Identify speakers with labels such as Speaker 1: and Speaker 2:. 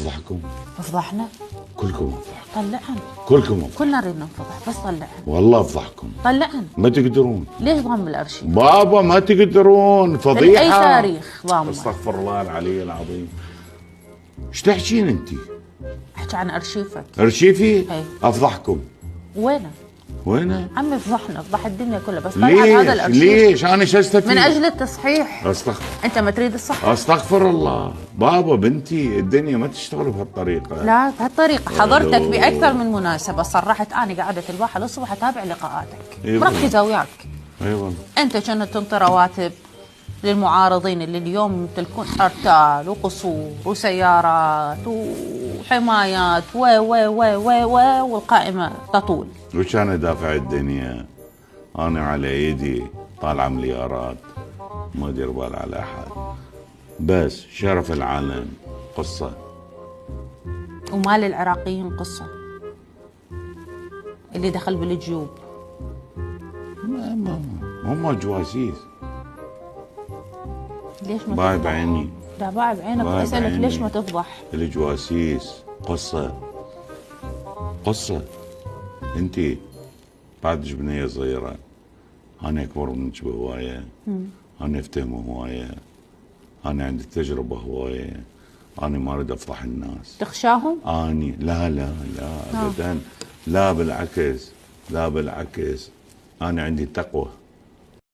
Speaker 1: افضحكم.
Speaker 2: افضحنا؟
Speaker 1: كلكم افضحكم.
Speaker 2: طلعنا.
Speaker 1: كلكم افضحكم.
Speaker 2: كلنا نريد ننفضح بس طلعنا.
Speaker 1: والله افضحكم.
Speaker 2: طلعنا.
Speaker 1: ما تقدرون.
Speaker 2: ليش ضم الارشيف؟
Speaker 1: بابا ما تقدرون، فضيحة.
Speaker 2: اي تاريخ ضامه؟
Speaker 1: استغفر الله العلي العظيم. ايش تحكين انت؟
Speaker 2: احكي عن ارشيفك.
Speaker 1: ارشيفي؟
Speaker 2: اي.
Speaker 1: افضحكم.
Speaker 2: وينه؟
Speaker 1: وينه؟
Speaker 2: عمي افضحنا، افضح الدنيا كلها بس طلع
Speaker 1: ليش؟
Speaker 2: هذا الارشيف.
Speaker 1: ليش؟ انا شو استفيد؟
Speaker 2: من اجل التصحيح.
Speaker 1: استغفر.
Speaker 2: انت ما تريد الصح؟
Speaker 1: استغفر الله. بابا بنتي الدنيا ما تشتغل بهالطريقة.
Speaker 2: لا بهالطريقة حضرتك بأكثر من مناسبة صرحت أنا قعدت الواحد الصبح أتابع لقاءاتك. مركزة وياك.
Speaker 1: اي والله.
Speaker 2: أنت كنت تنطي رواتب للمعارضين اللي اليوم يمتلكون أرتال وقصور وسيارات وحمايات و و و و و والقائمة تطول.
Speaker 1: وكان دافع الدنيا، انا على ايدي طالعه مليارات، ما ادير بال على احد، بس شرف العالم قصه.
Speaker 2: ومال العراقيين قصة، اللي دخل بالجيوب.
Speaker 1: هم جواسيس.
Speaker 2: ليش ما
Speaker 1: باي
Speaker 2: تفضح؟
Speaker 1: بعيني.
Speaker 2: لا باي بعينك،
Speaker 1: باي
Speaker 2: أسألك
Speaker 1: بعيني.
Speaker 2: ليش ما تفضح؟
Speaker 1: الجواسيس قصه. قصه. انت بعدش بنيه صغيره، انا اكبر منك بهوايه، انا افتهم هوايه، انا عندي تجربه هوايه، انا ما اريد افضح الناس.
Speaker 2: تخشاهم؟
Speaker 1: اني لا لا لا ابدا، لا بالعكس، لا بالعكس، انا عندي تقوى.